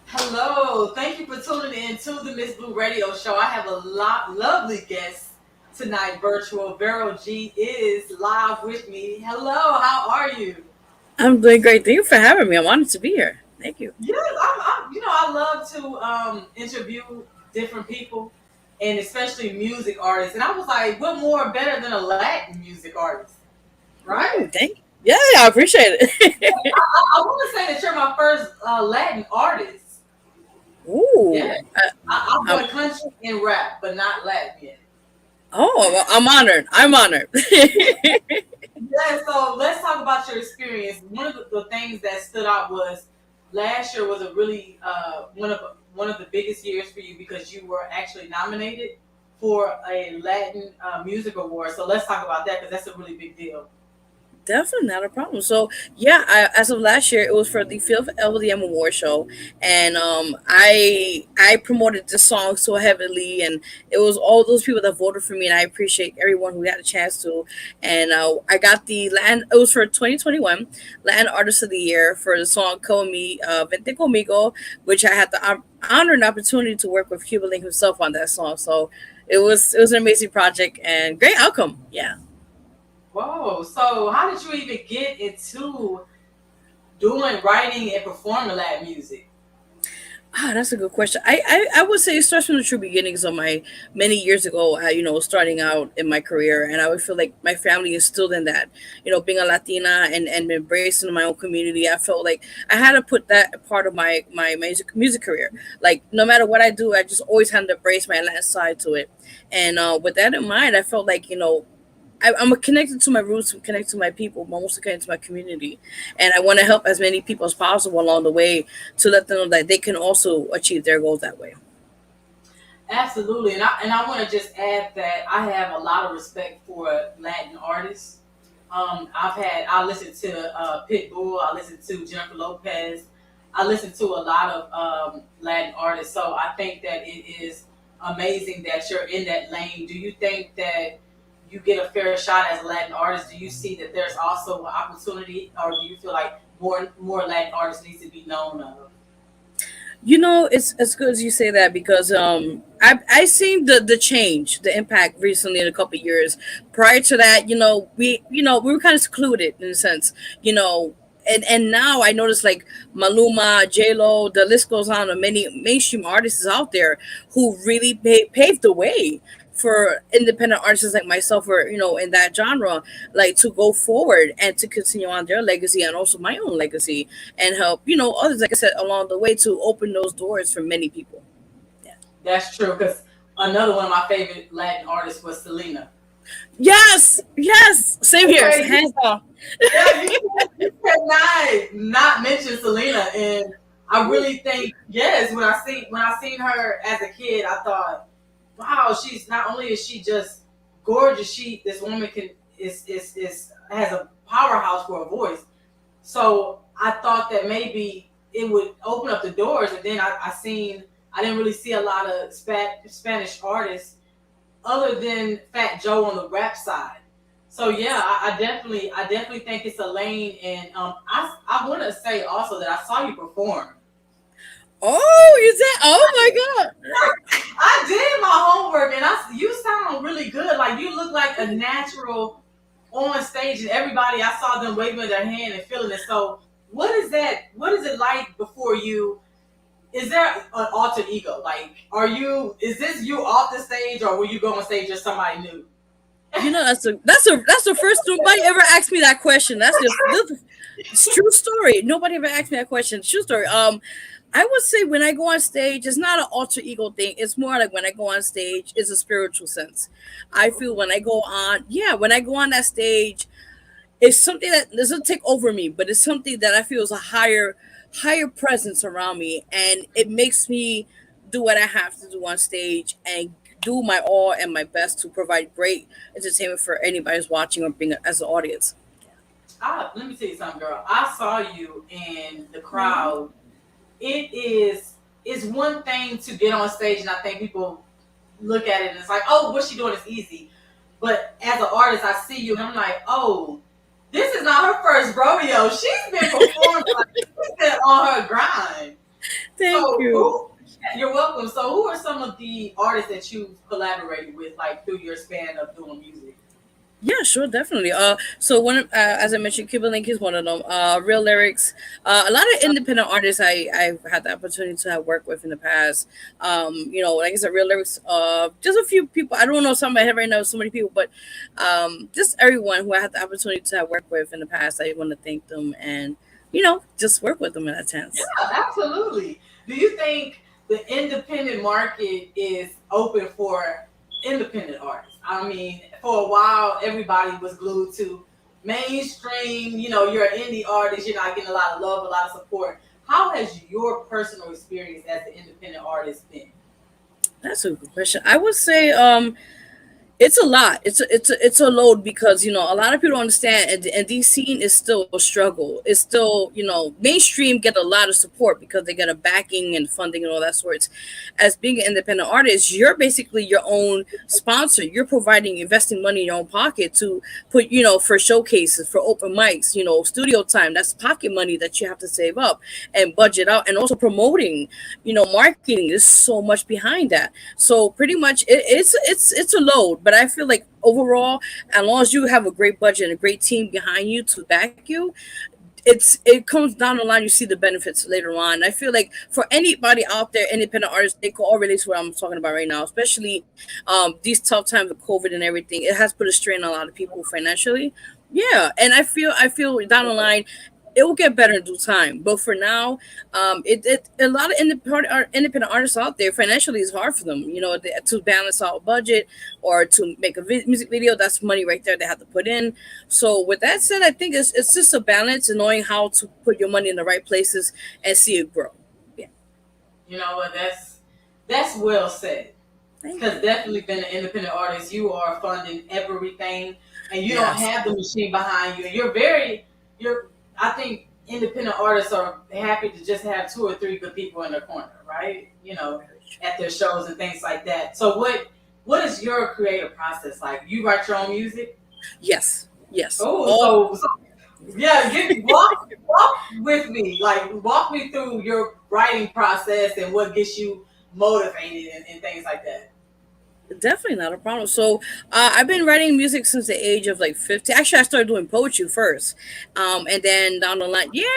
Hello, thank you for tuning in to the Miss Blue Radio Show. I have a lovely guest tonight, virtual. Vero G is live with me. Hello, how are you? I'm doing great. Thank you for having me. I'm honored to be here. Thank you. Yes, I love to interview different people and especially music artists. And I was like, what more better than a Latin music artist, right? Thank you. Yeah, I appreciate it. I want to say that you're my first Latin artist. Ooh. Yeah, I've I'm, done country and rap, but not Latin yet. well, I'm honored. I'm honored. Yeah, so let's talk about your experience. One of the things that stood out was last year was a really one of the biggest years for you because you were actually nominated for a Latin music award. So let's talk about that because that's a really big deal. Definitely not a problem. So yeah, as of last year, it was for the fifth LDM award show, and I promoted the song so heavily, and it was all those people that voted for me, and I appreciate everyone who had a chance to. And I got the Latin. It was for 2021 Latin Artist of the Year for the song "Come Me Vente Conmigo," which I had the honor and opportunity to work with Cuba Link himself on that song. So it was an amazing project and great outcome. Yeah. Whoa! So how did you even get into doing writing and performing Latin music? That's a good question. I would say it starts from the true beginnings of my many years ago, starting out in my career. And I would feel like my family is still in that, being a Latina and embracing my own community. I felt like I had to put that part of my music career. Like, no matter what I do, I just always had to embrace my Latin side to it. And with that in mind, I felt like, I'm connected to my roots, I'm connected to my people, but I'm also connected to my community. And I want to help as many people as possible along the way to let them know that they can also achieve their goals that way. Absolutely, and I want to just add that I have a lot of respect for Latin artists. I listen to Pitbull, I listen to Jennifer Lopez, I listen to a lot of Latin artists. So I think that it is amazing that you're in that lane. Do you think that you get a fair shot as a Latin artist? Do you see that there's also an opportunity, or do you feel like more Latin artists needs to be known of? It's as good as you say that because I seen the change, the impact recently in a couple of years. Prior to that, we were kind of secluded in a sense, you know. And now I notice like Maluma, J Lo, the list goes on. Of many mainstream artists out there who really paved the way for independent artists like myself, or in that genre, like to go forward and to continue on their legacy and also my own legacy and help others, like I said, along the way to open those doors for many people. Yeah. That's true because another one of my favorite Latin artists was Selena. Yes, yes, same here, Okay, hands down. yeah, you cannot not mention Selena, and I really think yes. When I seen her as a kid, I thought, wow, she's not only is she just gorgeous, this woman can is has a powerhouse for a voice. So I thought that maybe it would open up the doors, and then I didn't really see a lot of Spanish artists other than Fat Joe on the rap side. So yeah, I definitely think it's a lane, and I want to say also that I saw you perform. Oh, you said, oh my god. I did my homework, and you sound really good. Like you look like a natural on stage, and everybody I saw them waving their hand and feeling it. So what is that? What is it like before you? Is there an alter ego? Like, is this you off the stage, or will you go on stage as somebody new? That's the first nobody ever asked me that question. It's true story. Nobody ever asked me that question. True story. I would say when I go on stage, it's not an alter ego thing. It's more like when I go on stage, it's a spiritual sense. I feel when I go on, yeah, when I go on that stage, it's something that doesn't take over me, but it's something that I feel is a higher presence around me, and it makes me do what I have to do on stage and do my all and my best to provide great entertainment for anybody who's watching or being as an audience. Let me tell you something, girl. I saw you in the Mhm. crowd. It's one thing to get on stage, and I think people look at it and it's like, oh, what she doing is easy. But as an artist, I see you and I'm like, oh, this is not her first rodeo. She's been performing like she's been on her grind. Thank So you. You're welcome. So, who are some of the artists that you've collaborated with, like through your span of doing music? Yeah, sure, definitely. So one, as I mentioned, Cuban Link is one of them. Real Lyrics, a lot of independent artists I've had the opportunity to have worked with in the past. Like I said, Real Lyrics. Just a few people. I don't know some of my head right now, so many people, but just everyone who I had the opportunity to have worked with in the past. I want to thank them and just work with them in that sense. Absolutely. Do you think the independent market is open for independent artists? I mean, for a while, everybody was glued to mainstream. You're an indie artist, you're not getting a lot of love, a lot of support. How has your personal experience as an independent artist been? That's a good question. I would say, it's a lot. It's a load because a lot of people don't understand, and the scene is still a struggle. It's still mainstream get a lot of support because they get a backing and funding and all that sorts. As being an independent artist, you're basically your own sponsor. You're providing investing money in your own pocket to put for showcases, for open mics, studio time. That's pocket money that you have to save up and budget out, and also promoting. Marketing is so much behind that. So pretty much it's a load, but I feel like overall, as long as you have a great budget and a great team behind you to back you, it comes down the line. You see the benefits later on. I feel like for anybody out there, independent artists, they can all relate to what I'm talking about right now, especially these tough times with COVID and everything. It has put a strain on a lot of people financially. Yeah, and I feel down the line it will get better in due time. But for now, it a lot of independent artists out there financially is hard for them. To balance out a budget or to make a music video. That's money right there they have to put in. So with that said, I think it's just a balance and knowing how to put your money in the right places and see it grow. Yeah, You know what? That's well said. thank Because you. definitely being an independent artist, you are funding everything, and you don't Yes, have the machine behind you. And you're. I think independent artists are happy to just have two or three good people in their corner, right? At their shows and things like that. So what is your creative process like? You write your own music? yes, yes. Oh, All so yeah, walk with me. Like walk me through your writing process and what gets you motivated and things like that. Definitely not a problem. So I've been writing music since the age of like 15. Actually, I started doing poetry first, and then down the line, yeah,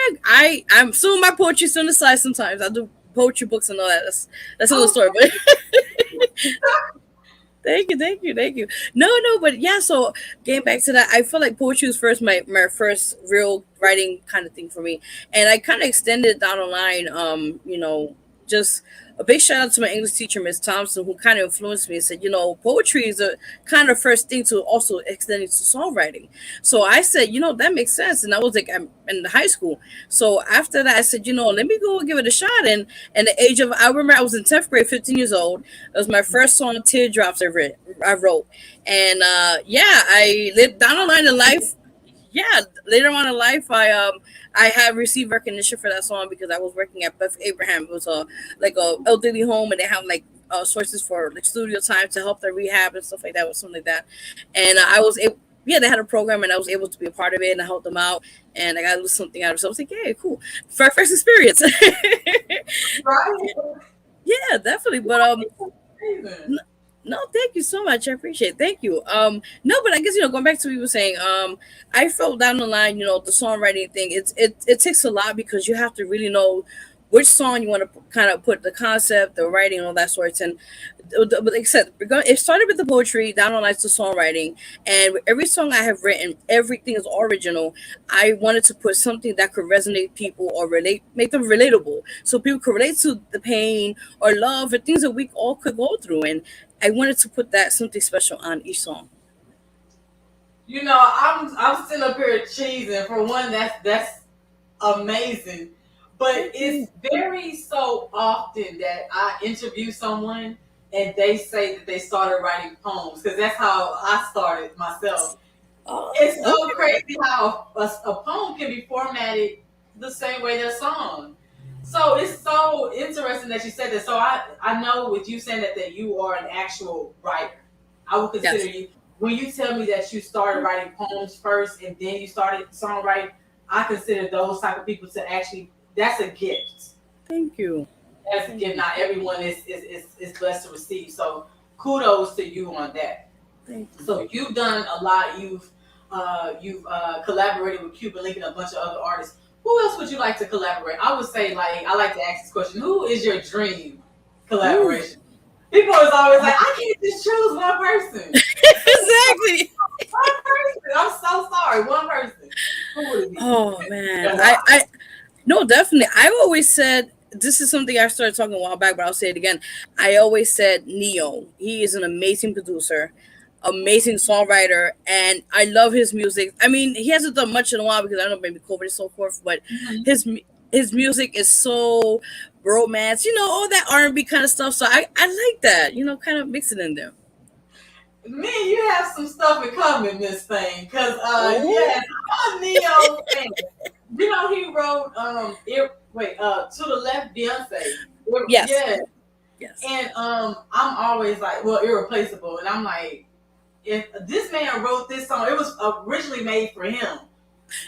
I'm still my poetry's on the side. Sometimes I do poetry books and all that. That's another Oh, story. But thank you, thank you, thank you. No, no, but yeah. So getting back to that, I feel like poetry was first my first real writing kind of thing for me, and I kind of extended down the line. Just a big shout out to my English teacher, Miss Thompson, who kind of influenced me and said, poetry is a kind of first thing to also extend into songwriting. So I said, that makes sense. And I was like, I'm in high school. So after that, I said, let me go give it a shot. And the age of, I remember I was in 10th grade, 15 years old. It was my first song, Teardrops, I wrote. And yeah, I lived down the line in life. Yeah, later on in life, I had received recognition for that song because I was working at Beth Abraham. It was a elderly home, and they have like sources for like studio time to help their rehab and stuff like that, or something like that. And I was able. Yeah, they had a program, and I was able to be a part of it, and I helped them out, and I got a little something out of it. So I was like, "Yeah, cool, first experience." right. Yeah, definitely. But Amazing. n- no, thank you so much. I appreciate it. Thank you. No, but I guess going back to what you were saying, I felt down the line, the songwriting thing. It takes a lot because you have to really know which song you want to kind of put the concept, the writing, and all that sorts. And but like I said, it started with the poetry, down the line to songwriting, and with every song I have written, everything is original. I wanted to put something that could resonate with people or make them relatable, so people could relate to the pain or love or things that we all could go through. And I wanted to put that something special on each song. I'm sitting up here cheesing. For one, that's amazing. But Thank it's you. very so often that I interview someone and they say that they started writing poems because that's how I started myself. It's Oh, so okay. crazy how a poem can be formatted the same way their song. So it's so interesting that you said that. So I know with you saying that you are an actual writer. I would consider Yes. you when you tell me that you started writing poems first and then you started songwriting. I consider those type of people to actually that's a gift. Thank you. As again, not everyone is blessed to receive. So kudos to you on that. Thank you. So you've done a lot. You've collaborated with Cuban Link and a bunch of other artists. Who else would you like to collaborate? I would say, like, I like to ask this question: who is your dream Ooh. collaboration? People is always like, I can't just choose one person. Exactly. One person. I'm so sorry. One person. Who would it be? Oh man, And why? I no, definitely. I always said this is something I started talking a while back, but I'll say it again. I always said Neo. He is an amazing producer, amazing songwriter, and I love his music. I mean, he hasn't done much in a while because I don't know maybe COVID and so forth, but Mhm. his his music is so romance, all that R&B kind of stuff. So I like that, kind of mix it in there. Me and you have some stuff in common, Miss Thing. Cause Oh yes, I'm a Neo fan. You know he wrote To the Left Beyonce. yes, Yeah. yes, And I'm always like, well, irreplaceable. And I'm like, if this man wrote this song, it was originally made for him,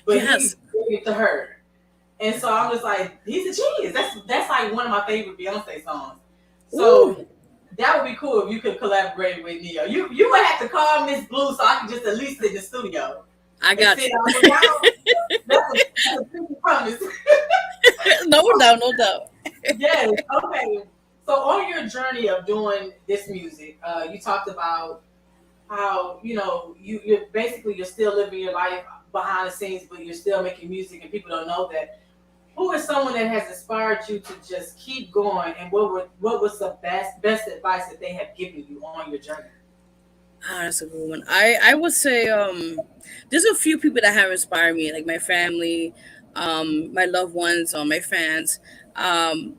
but yes. he gave it to her. And so I'm just like, he's a genius. That's like one of my favorite Beyonce songs. Ooh, So that would be cool if you could collaborate with Neo. You would have to call Miss Blue so I can just at least sit in the studio I and got sit you. out the down. That's a big promise. No doubt, no doubt. Yes. Okay. So on your journey of doing this music, you talked about how you're basically you're still living your life behind the scenes, but you're still making music, and people don't know that. Who is someone that has inspired you to just keep going, and what was the best advice that they have given you on your journey? Ah, that's a good one. I would say there's a few people that have inspired me, like my family, my loved ones, my fans. Um,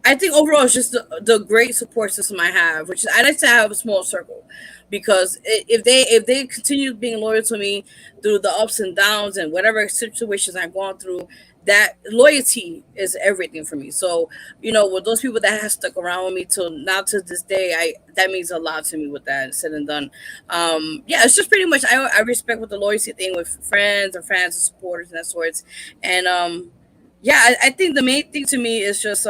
I think overall it's just the great support system I have, which is I like to have a small circle, because if they continue being loyal to me through the ups and downs and whatever situations I've gone through, that loyalty is everything for me. So with those people that have stuck around with me till now to this day, I that means a lot to me. With that said and done, yeah, it's just pretty much I respect with the loyalty thing with friends and fans and supporters and that sorts. And yeah, I think the main thing to me is just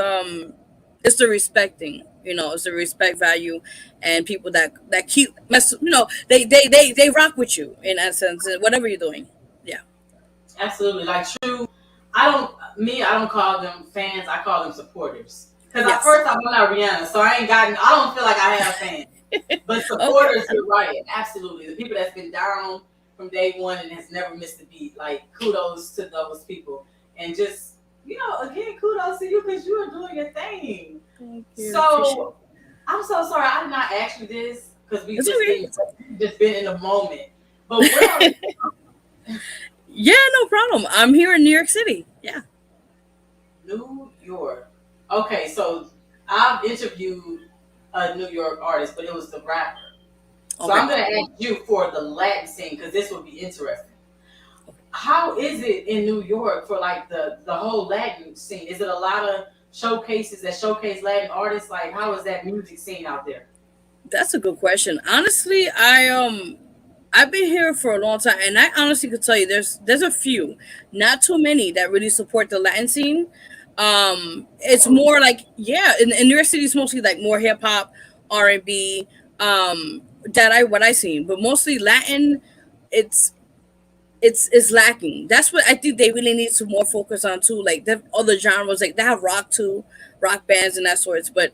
it's the respecting. It's the respect value, and people that keep they rock with you in essence, whatever you're doing. Yeah. Absolutely, like true. I don't call them fans. I call them supporters. Because at Yes. first I'm not Rihanna, so I don't feel like I have fans. But Okay. supporters, you're right. Absolutely. The people that's been down from day one and has never missed a beat. Like, kudos to those people. And just, again, kudos to you because you are doing your thing. Thank you. Appreciate So, I'm so sorry. I did not ask you this because it. It's okay. we've just been in the moment. But where are you Yeah, no problem. I'm here in New York City. Yeah. from? New York. Okay, so I've interviewed a New York artist, but it was the rapper. So Okay. I'm going to ask you for the Latin scene because this would be interesting. How is it in New York for like the whole Latin scene? Is it a lot of showcases that showcase Latin artists? Like, how is that music scene out there? That's a good question. Honestly, I've been here for a long time, and I honestly could tell you there's a few, not too many that really support the Latin scene. It's Oh, more like, yeah, in New York City it's mostly like more hip hop, R&B, that I what I seen, but mostly Latin. It's it's lacking. That's what I think they really need to more focus on too. Like the other genres, like they have rock too, rock bands and that sorts. But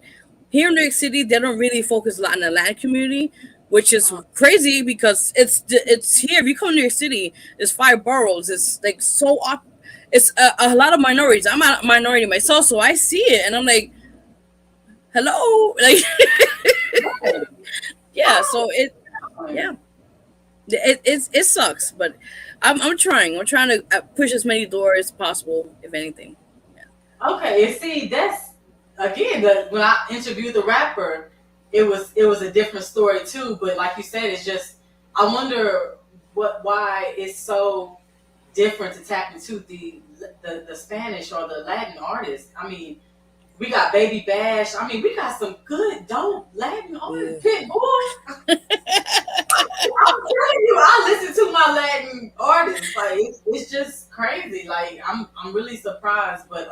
here in New York City, they don't really focus a lot on the Latin community, which is uh-huh. crazy because it's here. If you come to New York City, there's five boroughs. It's like so up. It's a lot of minorities. I'm a minority myself, so I see it and I'm like, hello, like Right. yeah. So it Right. yeah. It sucks, but I'm trying. I'm trying to push as many doors as possible, if anything. Yeah. Okay, and see, that's again when I interviewed the rapper, it was a different story too. But like you said, it's just I wonder why it's so different to tap into the Spanish or the Latin artists. I mean, we got Baby Bash. I mean, we got some good dope Latin Yeah. artists. Pitbull. I'm telling you, I listen to my Latin artists. Like it's just crazy. Like I'm really surprised, but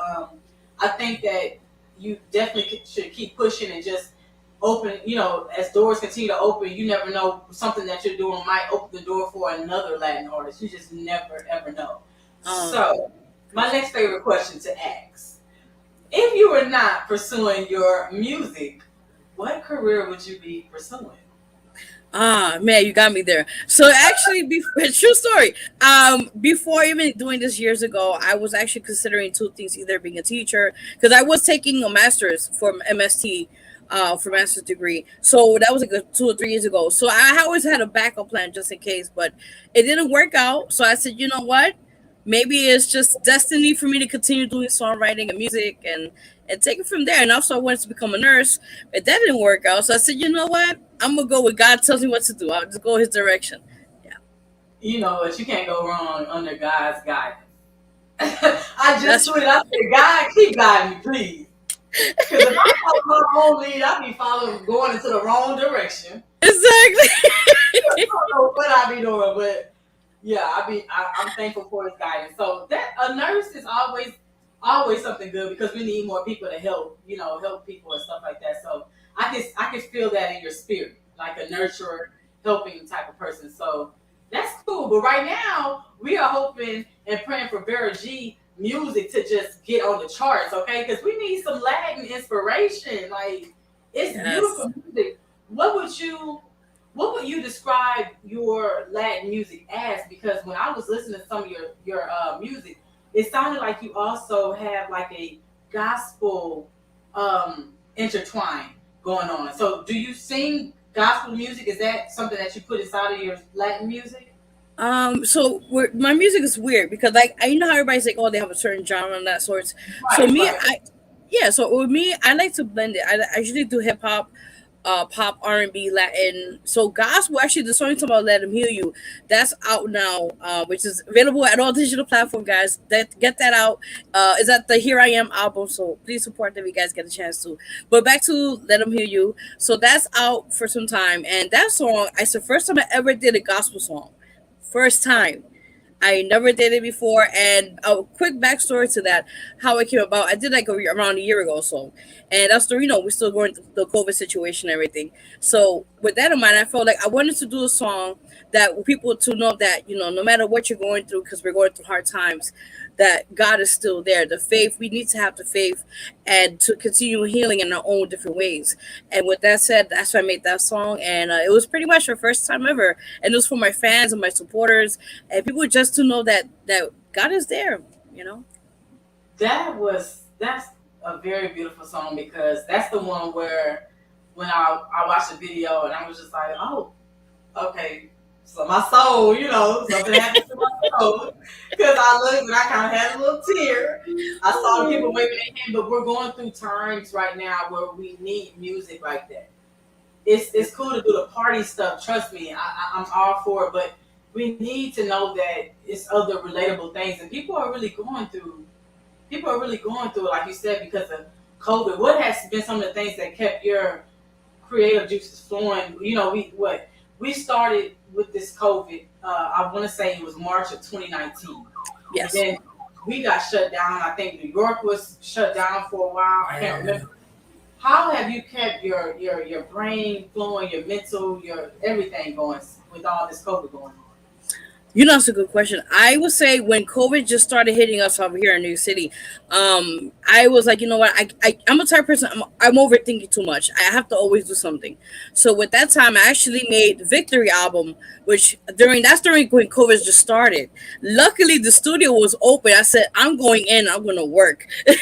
I think that you definitely should keep pushing and just open. As doors continue to open, you never know, something that you're doing might open the door for another Latin artist. You just never ever know. So, my next favorite question to ask: if you were not pursuing your music, what career would you be pursuing? Man, you got me there. So actually, true story. Before even doing this years ago, I was actually considering two things: either being a teacher, because I was taking a master's for MST, for master's degree. So that was like 2 or 3 years ago. So I always had a backup plan just in case, but it didn't work out. So I said, you know what? Maybe it's just destiny for me to continue doing songwriting and music and take it from there. And also, I wanted to become a nurse, but that didn't work out. So I said, you know what? I'm gonna go with God tells me what to do. I'll just go his direction. Yeah, You know what? You can't go wrong under God's guidance. I just that's tweeted. I said, God, keep guiding me, please. Because if I follow my own lead, I'd be going into the wrong direction. exactly. I don't know what I be doing, but yeah, I'm thankful for his guidance. So that a nurse is always something good, because we need more people to help people and stuff like that. So I can feel that in your spirit, like a nurturer, helping type of person. So that's cool. But right now we are hoping and praying for Vero G music to just get on the charts, okay? Because we need some Latin inspiration. Like, it's Yes. beautiful music. What would you describe your Latin music as? Because when I was listening to some of your music, it sounded like you also have like a gospel intertwine going on. So, do you sing gospel music? Is that something that you put inside of your Latin music? So my music is weird because like I know how everybody's like, oh, they have a certain genre and that sorts. So Right, me, right. yeah. So with me, I like to blend it. I usually do hip hop, pop, R&B, Latin. So gospel, actually, the song about "Let Him Heal You" that's out now, which is available at all digital platform, guys. That get that out. Is at the Here I Am album. So please support them if you guys get a chance to. But back to "Let Him Heal You." So that's out for some time, and that song, it's the first time I ever did a gospel song. First time. I never did it before, and a quick backstory to that, how it came about. I did like around a year ago or so, and that's the we're still going through the COVID situation and everything. So with that in mind, I felt like I wanted to do a song that people to know that no matter what you're going through, because we're going through hard times, that God is still there. The faith, we need to have the faith, and to continue healing in our own different ways. And with that said, that's why I made that song, and it was pretty much the first time ever, and it was for my fans and my supporters and people just to know that God is there. You know. That's a very beautiful song, because that's the one where when I watched the video and I was just like, oh, okay. So my soul, something happened to my soul, because I looked and I kind of had a little tear. I saw the people waving their hand, but we're going through times right now where we need music like that. It's cool to do the party stuff. Trust me, I'm all for it. But we need to know that it's other relatable things, and people are really going through. People are really going through it, like you said, because of COVID. What has been some of the things that kept your creative juices flowing? We started with this COVID. I want to say it was March of 2019, and Yes. then we got shut down. I think New York was shut down for a while. I can't remember. How have you kept your brain flowing, your mental, your everything going with all this COVID going on? That's a good question. I would say when COVID just started hitting us over here in New York City, I was like, you know what, I'm a type of person. I'm overthinking too much. I have to always do something. So with that time, I actually made the Victory album, which during when COVID just started. Luckily, the studio was open. I said, I'm going in. I'm going to work. So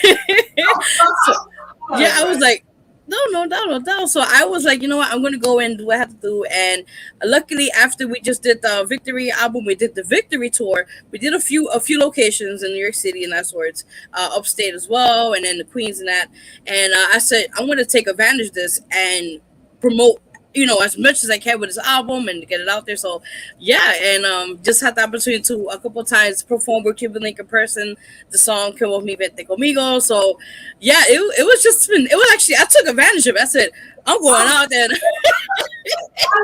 yeah, Right, I was right. like, no, no, no, no, no. So I was like, you know what, I'm gonna go and do what I have to do. And luckily, after we just did the Victory album, we did the Victory tour. We did a few locations in New York City and that sorts, upstate as well, and then the Queens and that. And I said, I'm gonna take advantage of this and promote. As much as I can with this album and get it out there. So, yeah, and just had the opportunity to a couple times perform with Cuban Link in person. The song "Come With Me, Vete Conmigo." So, yeah, it was just been. It was actually I took advantage of it. I said I'm going out there. I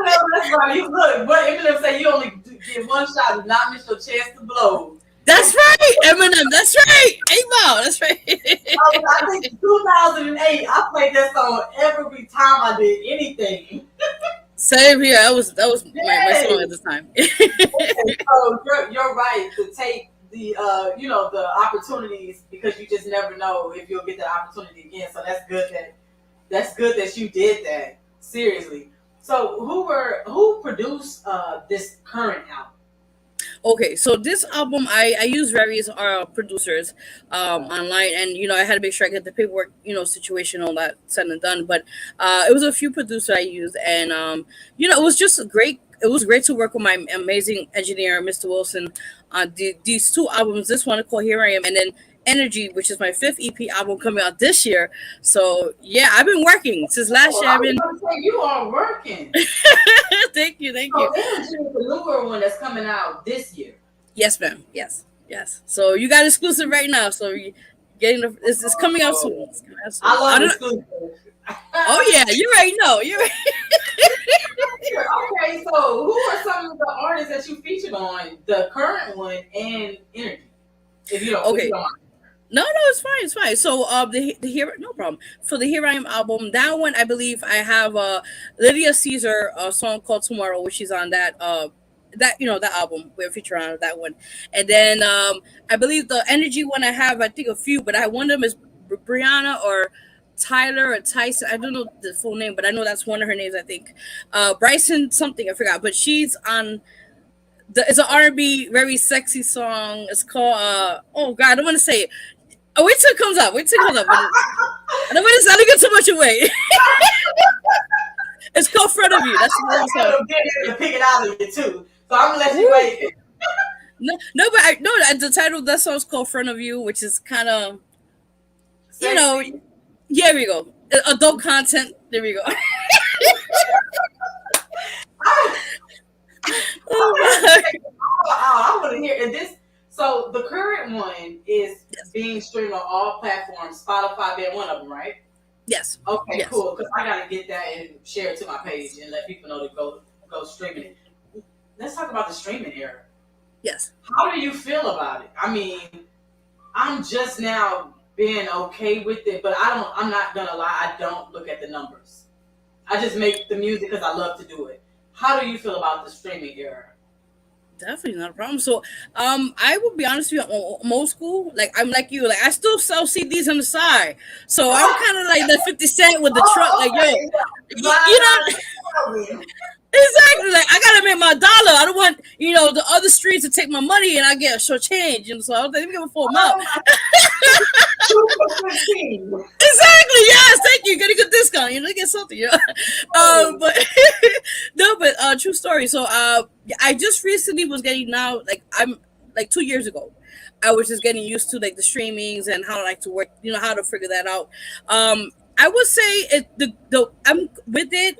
know that's right. You look, but even if say you only get one shot, do not miss your chance to blow. That's right, Eminem. That's right, 8 Mile. That's right. I think 2008. I played that song every time I did anything. Same here. That was my Yes. song at the time. Okay, so you're right to take the the opportunities because you just never know if you'll get that opportunity again. So that's good that you did that. Seriously. So who produced this current album? Okay, so this album, I use various producers online, and I had to make sure I get the paperwork, situation, all that said and done. But it was a few producers I used, and it was just great. It was great to work with my amazing engineer, Mr. Wilson, on these two albums. This one called "Here I Am," and then "Energy," which is my fifth EP album coming out this year. So yeah, I've been working since last Oh, year. I I've was been. going to say you are working. Thank you, thank So you. Energy is the newer one that's coming out this year. Yes, ma'am. Yes, yes. So you got exclusive right now. So you getting it's coming out soon. Oh, It's coming out soon. I I love don't. exclusive. Oh yeah, you already know. You right. Okay, so who are some of the artists that you featured on the current one and Energy? If you Okay. don't mind. No, it's fine. It's fine. So the here no problem for the Here I Am album. That one I believe I have Lydia Caesar a song called Tomorrow, which is on that album we're featuring on that one, and then I believe the Energy one I have I think a few, but I one of them is Brianna or Tyler or Tyson. I don't know the full name, but I know that's one of her names. I think Bryson something I forgot, but she's on. It's an R&B very sexy song. It's called oh god I don't want to say it. Oh, wait till it comes up. Wait till it comes up. But I don't want to give too much away. It's called "Front of You." That's the name of the I'm song. gonna get here to pick it out of you too. So I'm gonna let you Woo. wait. No, no, but I no. The title of that song is called "Front of You," which is kind of you know. Sexy. Yeah, there we go. Adult content. There we go. I, Oh I, my. I want to hear and this. So the current one is Yes, being streamed on all platforms. Spotify being one of them, right? yes, Okay, yes. cool. Because I gotta get that and share it to my page and let people know to go streaming it. Let's talk about the streaming era. Yes. How do you feel about it? I mean, I'm just now being okay with it, but I'm not gonna lie. I don't look at the numbers. I just make the music because I love to do it. How do you feel about the streaming era? Definitely not a problem. So, I will be honest with you. I'm old school. Like I'm like you. Like I still sell CDs on the side. So I'm kind of like the 50 Cent with the truck. Oh, Like yo, okay. you know, Blind. exactly. Like I gotta make my dollar. I don't want the other streets to take my money and I get a short change. So I was like, let me give a full amount. Oh, 2 for 15. Exactly. Yes. Thank you. Get a good discount. Get something. Oh, But no. But true story. So I just recently was getting now. Like I'm like 2 years ago. I was just getting used to like the streamings and how like to work. How to figure that out. I would say the I'm with it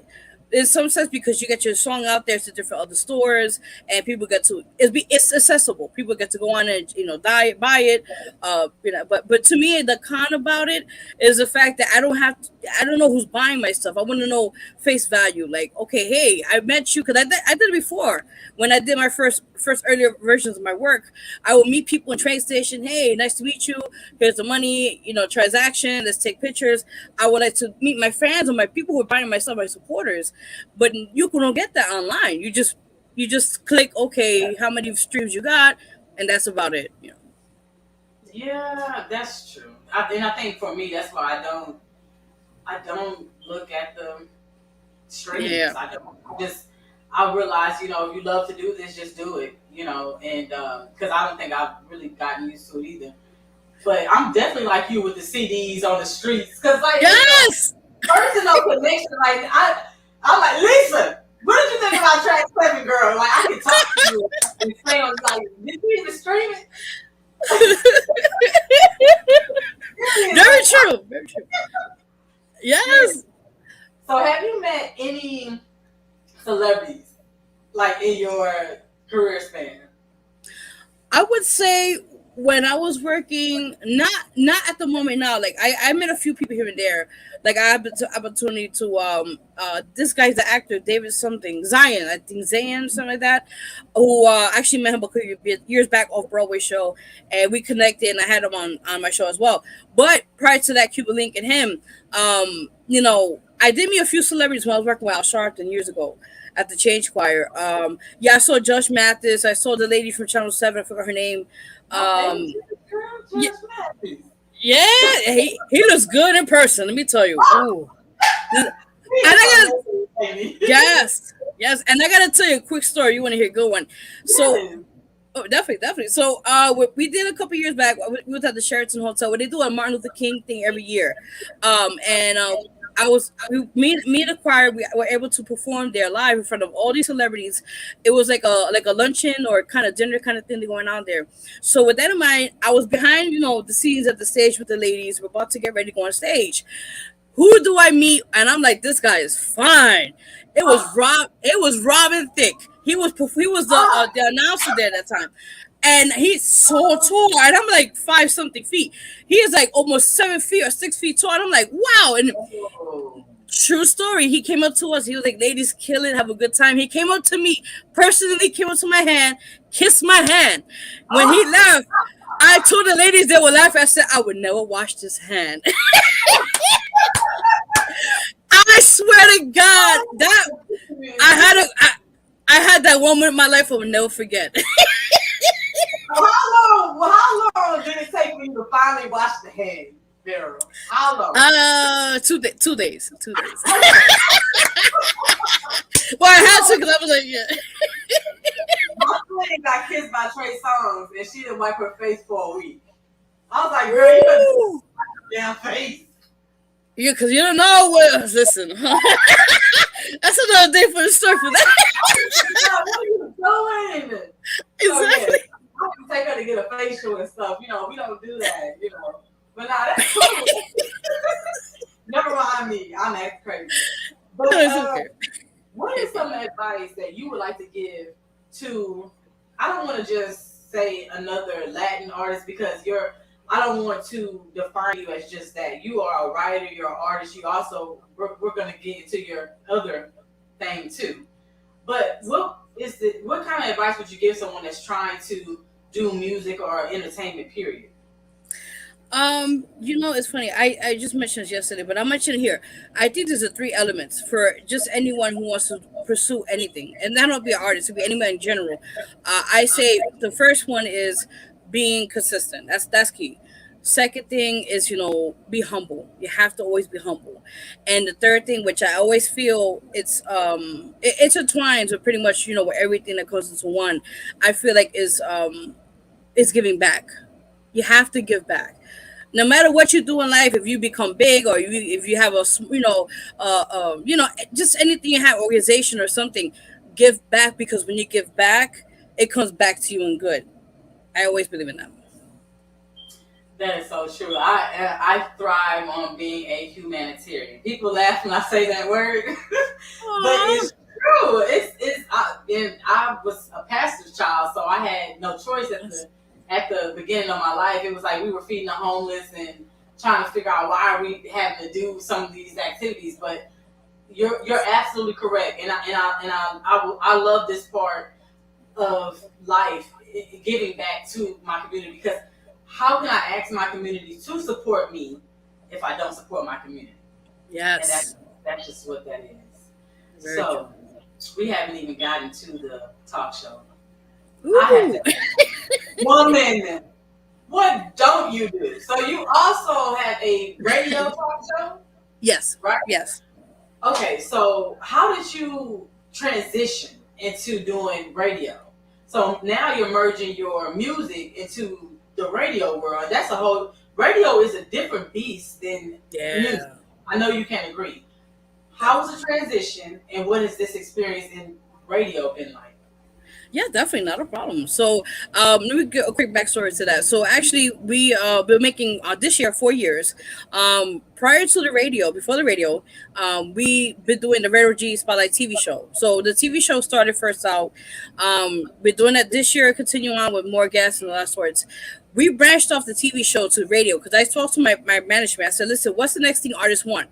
in some sense because you get your song out there to different other stores and people get to it's accessible. People get to go on and buy it. But to me the con about it is the fact that I don't know who's buying my stuff. I want to know face value. Like okay, hey, I met you because I did it before when I did my first earlier versions of my work. I would meet people in train station. Hey, nice to meet you. Here's the money. Transaction. Let's take pictures. I would like to meet my fans or my people who are buying my stuff, my supporters, but you don't get that online. You just click okay, how many streams you got, and that's about it. yeah, that's true. And I think for me, that's why I don't look at the streams. Yeah. I don't. I realize, if you love to do this, just do it. And because I don't think I've really gotten used to it either. But I'm definitely like you with the CDs on the streets, because like Yes. personal connection. Like I'm like Lisa. What did you think about track 7, girl? Like I can talk to you and say on like, did you even stream it? Serious, Very like, true. Very true. serious. Yes. So have you met any celebrities like in your career span? I would say when I was working, not at the moment now. Like I met a few people here and there. Like I had the opportunity to this guy's the actor David something Zion, I think Zion something like that, who actually met him a couple years back off Broadway show, and we connected and I had him on my show as well. But prior to that, Cuba Link and him, I did meet a few celebrities when I was working with Al Sharpton years ago at the Change Choir. Yeah, I saw Josh Mathis. I saw the lady from Channel 7. I forgot her name. My Um, favorite girl, yeah, Judge Mathis. yeah, he looks good in person. Let me tell you. Ooh. And He is I got so amazing. yes, and I gotta tell you a quick story. You want to hear a good one? So, Yes. oh, definitely. So, we did a couple years back. We was at the Sheraton Hotel where they do a Martin Luther King thing every year, and me and the choir we were able to perform there live in front of all these celebrities. It was like a luncheon or kind of dinner kind of thing going on there. So with that in mind, I was behind the scenes at the stage with the ladies. We're about to get ready to go on stage. Who do I meet? And I'm like, this guy is fine. It was Oh, Rob. It was Robin Thicke. He was oh, the announcer there at that time, and he's so tall. And I'm like 5 something feet. He is like almost 7 feet or 6 feet tall. And I'm like, wow. And oh. true story. He came up to us. He was like, ladies, kill it, have a good time. He came up to me personally, came up to my hand, kissed my hand. When he Oh. left, I told the ladies they were laughing. I said, I would never wash this hand. I swear to God, that I had a I had that moment in my life I will never forget. How long did it take for you to finally wash the hand, Vera? How long? 2 days, 2 days. Okay. Well, I You had know, to because I was like, yeah, my friend got kissed by Trey Songz and she didn't wipe her face for a week. I was like, girl, you better woo, damn face. yeah, because you don't know what. Listen, that's another day for the story for that. God, what are you doing? So yeah, Exactly. I can take her to get a facial and stuff. We don't do that. But nah, that's cool. Never mind me. I'm acting crazy. No, But it's okay. what is some advice that you would like to give to? I don't want to just say another Latin artist because you're. I don't want to define you as just that. You are a writer. You're an artist. You also. We're going to get into your other thing too. But what kind of advice would you give someone that's trying to do music or entertainment? Period. It's funny. I just mentioned this yesterday, but I mentioned it here. I think there's a three elements for just anyone who wants to pursue anything, and that don't be an artist. It could be anyone in general. I say the first one is being consistent. That's key. Second thing is be humble. You have to always be humble. And the third thing, which I always feel it intertwines with pretty much with everything that goes into one. I feel like is giving back. You have to give back no matter what you do in life. If you become big or if you have just anything you have, organization or something, give back, because when you give back, it comes back to you in good. I always believe in that. That is so true. I thrive on being a humanitarian. People laugh when I say that word, but Aww. it's true. And I was a pastor's child, so I had no choice at the beginning of my life. It was like we were feeding the homeless and trying to figure out why are we having to do some of these activities. But you're absolutely correct, and I love this part of life, giving back to my community, because how can I ask my community to support me if I don't support my community? And Yes, that's just what that is. very true. So we haven't even gotten to the talk show. I have Ooh. to woman, what don't you do? So you also have a radio talk show, Yes, right? yes. Okay, so how did you transition into doing radio? So now you're merging your music into the radio world. That's a whole radio is a different beast than music. Yeah. I know you can agree. How was the transition, and what has this experience in radio been like? Yeah, definitely not a problem. So, let me get a quick backstory to that. So, actually, we been making this year 4 years. Prior to the radio, before the radio, we been doing the Vero G Spotlight TV show. So the TV show started first out. We're doing that this year, continue on with more guests and the last words. we branched off the TV show to radio because I talked to my management. I said, listen, what's the next thing artists want?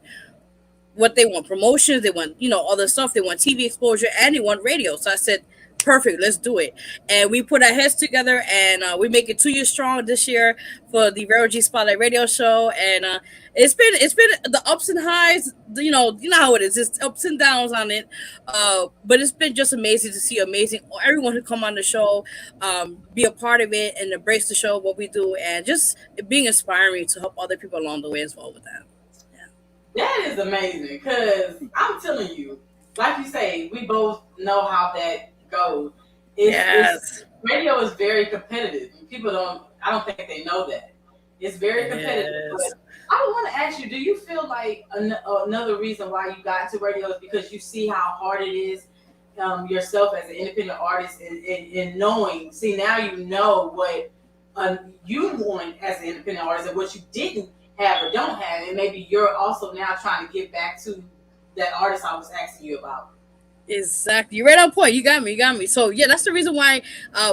What they want, promotions, they want, all the stuff, they want TV exposure, and they want radio. So I said, perfect, let's do it. And we put our heads together, and we make it 2 years strong this year for the Vero G Spotlight Radio Show. And it's been the ups and highs, you know how it is, it's ups and downs on it. But it's been just amazing to see amazing everyone who come on the show, be a part of it and embrace the show, what we do, and just being inspiring to help other people along the way as well with that. That is amazing because I'm telling you, like you say, we both know how that goes. Yes. Radio is very competitive. People don't. I don't think they know that it's very competitive. Yes. But I want to ask you: do you feel like another reason why you got into radio is because you see how hard it is yourself as an independent artist, and knowing? See, now you know what you want as an independent artist and what you didn't have or don't have, and maybe you're also now trying to get back to that artist I was asking you about. Exactly. You're right on point. You got me. You got me. So yeah, that's the reason why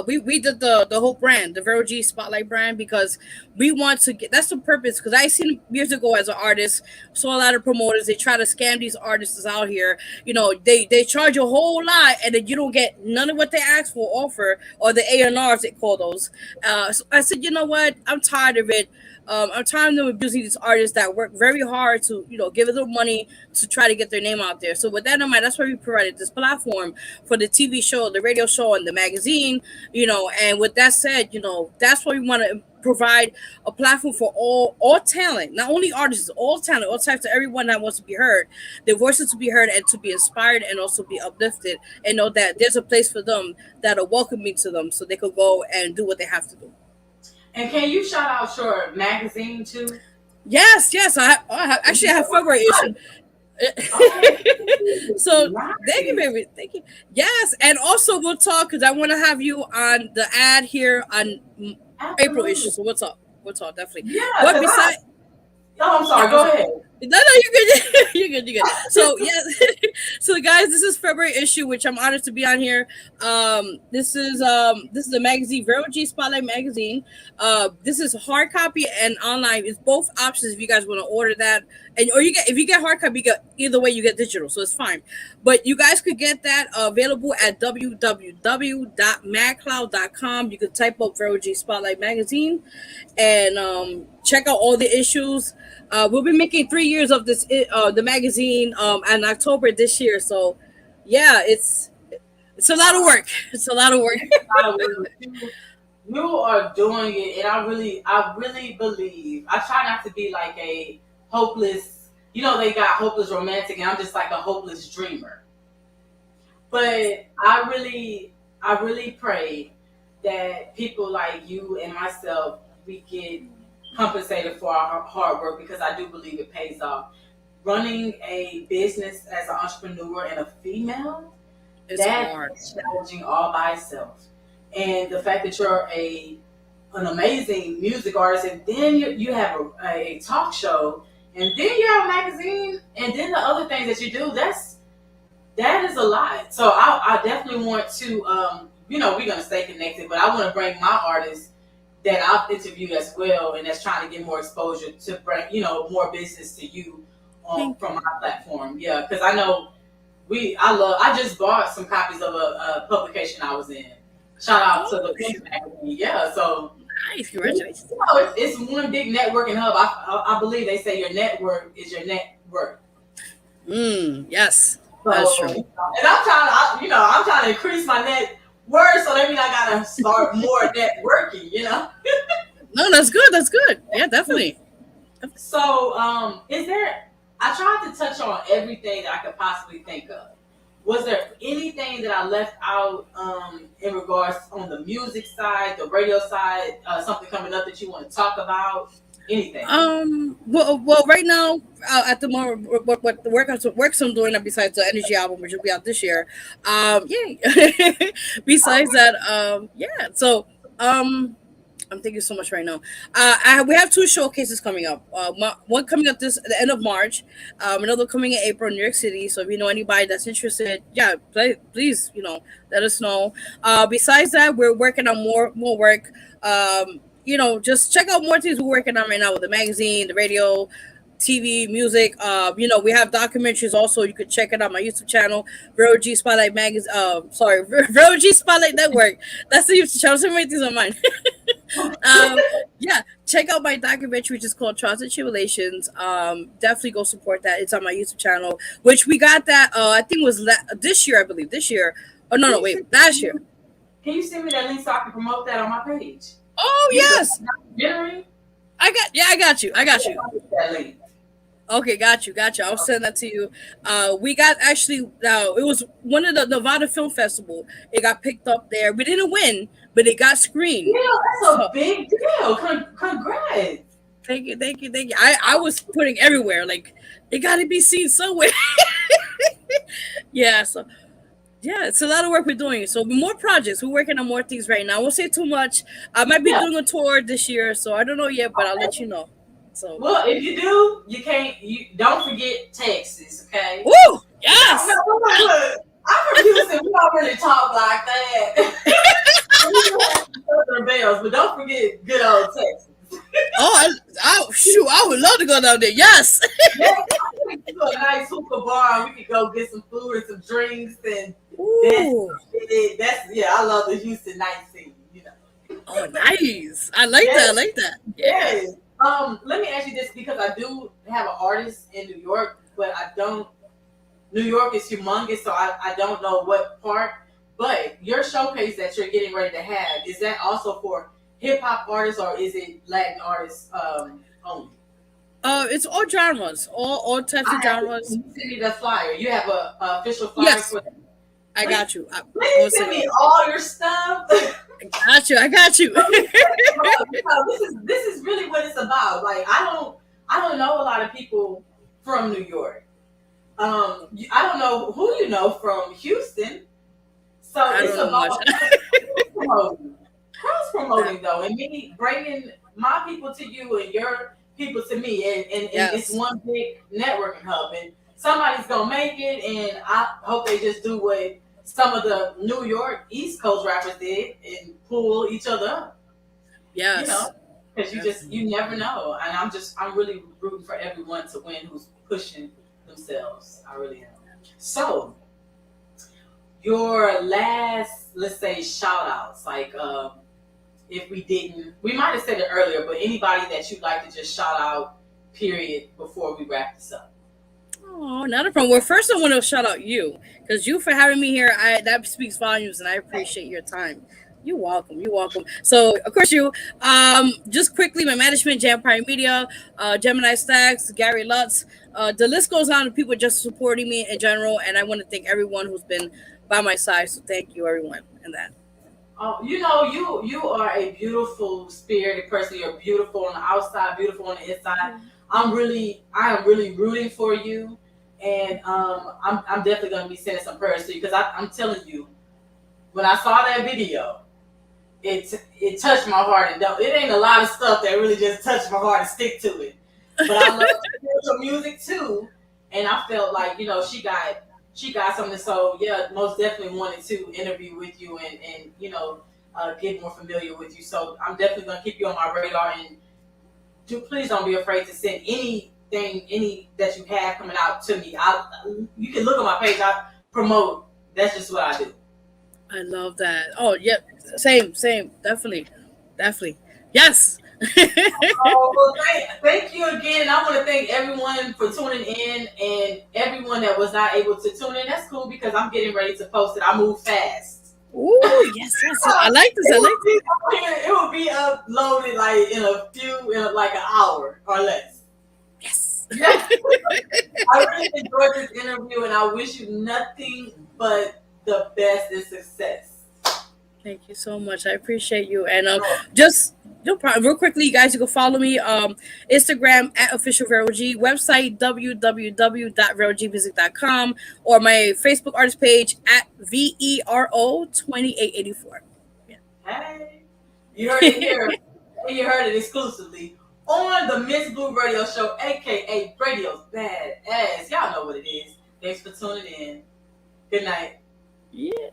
we did the whole brand, the Vero G Spotlight brand, because we want to get, that's the purpose. Because I seen years ago as an artist, saw a lot of promoters, they try to scam these artists out here. They charge a whole lot and then you don't get none of what they ask for, offer, or the A&Rs they call those. So I said, you know what? I'm tired of it. I'm tired of abusing these artists that work very hard to, give a little money to try to get their name out there. So with that in mind, that's why we provided this platform for the TV show, the radio show, and the magazine. And with that said, that's why we want to provide a platform for all talent, not only artists, all talent, all types of everyone that wants to be heard, their voices to be heard and to be inspired and also be uplifted, and know that there's a place for them that are welcoming to them, so they could go and do what they have to do. And can you shout out your magazine too? Yes. Actually, I have February issue. So Right. thank you, baby. Thank you. Yes, and also we'll talk because I want to have you on the ad here on April Absolutely. issue. So we'll talk. We'll talk definitely. Yeah. But besides, I'm sorry. Go ahead. no, you're good. You're good. So yes, so guys, this is February issue, which I'm honored to be on here. This is a magazine, Vero G Spotlight magazine. This is hard copy and online. It's both options if you guys want to order that, and or if you get hard copy, you get either way you get digital, so it's fine. But you guys could get that available at www.madcloud.com. You could type up Vero G Spotlight magazine and check out all the issues. We'll be making 3 years of this the magazine in October this year. So yeah, it's a lot of work. It's a lot of work. You are doing it, and I really believe. I try not to be like a hopeless. They got hopeless romantic, and I'm just like a hopeless dreamer. But I really pray that people like you and myself, we get compensated for our hard work, because I do believe it pays off. Running a business as an entrepreneur and a female, It's hard. that's challenging all by itself. And the fact that you're an amazing music artist, and then you have a talk show, and then you have a magazine, and then the other things that you do, that is a lot. So I definitely want to, we're gonna stay connected, but I want to bring my artists that I've interviewed as well, and that's trying to get more exposure to bring, more business to you from my platform. Yeah, because I know I just bought some copies of a publication I was in. Shout out to the Pink magazine. Yeah, so Nice, congratulations. it's one big networking hub. I believe they say your network is your net worth. Yes, So, that's true. and I'm trying to increase my net worth, so that means I gotta start more networking. No, that's good. That's good. Yeah, definitely. So, is there? I tried to touch on everything that I could possibly think of. Was there anything that I left out in regards on the music side, the radio side, something coming up that you want to talk about? Anything? Well, right now, at the moment, what the works I'm doing, besides the Energy album, which will be out this year, yeah. Besides that, yeah. So, I'm thinking so much right now. We have 2 showcases coming up. One coming up at the end of March, another coming in April in New York City. So if you know anybody that's interested, yeah, please, let us know. Besides that, we're working on more work. just check out more things we're working on right now with the magazine, the radio, TV, music. We have documentaries also. You could check it out on my YouTube channel, Vero G Spotlight Magazine. Sorry, Vero G Spotlight Network. That's the YouTube channel. So many things on mine. um, yeah, check out my documentary, which is called Trials and Tribulations. Definitely go support that. It's on my YouTube channel, which we got that. I think it was this year, I believe. This year. Oh no, wait, last year. Can you send me that link so I can promote that on my page? Oh yes. Documentary? I got you. That link. Okay, got you. I'll send that to you. We got actually it was one of the Nevada Film Festival. It got picked up there. We didn't win, but it got screened. Yeah, that's a big deal. Congrats. Thank you. I was putting everywhere. Like, it got to be seen somewhere. Yeah, so yeah, it's a lot of work we're doing. So more projects. We're working on more things right now. I won't say too much. I might be doing a tour this year, so I don't know yet, but I'll let you know. So well, if you do, you don't forget Texas, okay? Woo! Yes. Look, I'm from Houston. We don't really talk like that. Bells, but don't forget good old Texas. Shoot! I would love to go down there. Yes. Yeah, we could go to a nice hookah bar. And we could go get some food and some drinks, and I love the Houston night scene. Oh, nice! I like that. Yes. Let me ask you this because I do have an artist in New York, but I don't. New York is humongous, so I don't know what part. But your showcase that you're getting ready to have, is that also for hip hop artists or is it Latin artists only? It's all genres, all types of genres. You send me the flyer. You have a official flyer for that. I got you. Please send me all your stuff. I got you. This is really what it's about. Like I don't know a lot of people from New York. I don't know who you know from Houston. So it's about cross promoting though, and me bringing my people to you and your people to me, and it's one big networking hub. And somebody's gonna make it, and I hope they just do what some of the New York East Coast rappers did and pull each other up. Yes. Because you never know. And I'm really rooting for everyone to win who's pushing themselves. I really am. So your last, let's say, shout outs, like if we might have said it earlier, but anybody that you'd like to just shout out, period, before we wrap this up. Oh, not a problem. Well, first I want to shout out you, because you for having me here. That speaks volumes, and I appreciate your time. You're welcome. So, of course, just quickly, my management, Jam Prime Media, Gemini Stacks, Gary Lutz. The list goes on of people just supporting me in general, and I want to thank everyone who's been by my side. So thank you, everyone, and that. Oh, you are a beautiful spirited person. You're beautiful on the outside, beautiful on the inside. I am really rooting for you, and I'm definitely going to be sending some prayers to you because I'm telling you, when I saw that video, it touched my heart, and it ain't a lot of stuff that really just touched my heart and stick to it. But I love spiritual music too, and I felt like she got something. So yeah, most definitely wanted to interview with you and get more familiar with you. So I'm definitely going to keep you on my radar, and please don't be afraid to send any that you have coming out to me. You can look on my page. I promote. That's just what I do. I love that. Oh, yep. Same. Definitely. Yes. Well, thank you again. I want to thank everyone for tuning in, and everyone that was not able to tune in. That's cool because I'm getting ready to post it. I move fast. Ooh, yes. I like this. It will be uploaded like in like an hour or less. Yes. I really enjoyed this interview, and I wish you nothing but the best and success. Thank you so much. I appreciate you. And just real quickly, you guys, you can follow me Instagram at official Vero G, website www.verogmusic.com, or my Facebook artist page at VERO2884. Yeah. Hey, you heard it here. You heard it exclusively on the Miss Blue Radio Show, aka Radio's Bad Ass. Y'all know what it is. Thanks for tuning in. Good night. Yeah.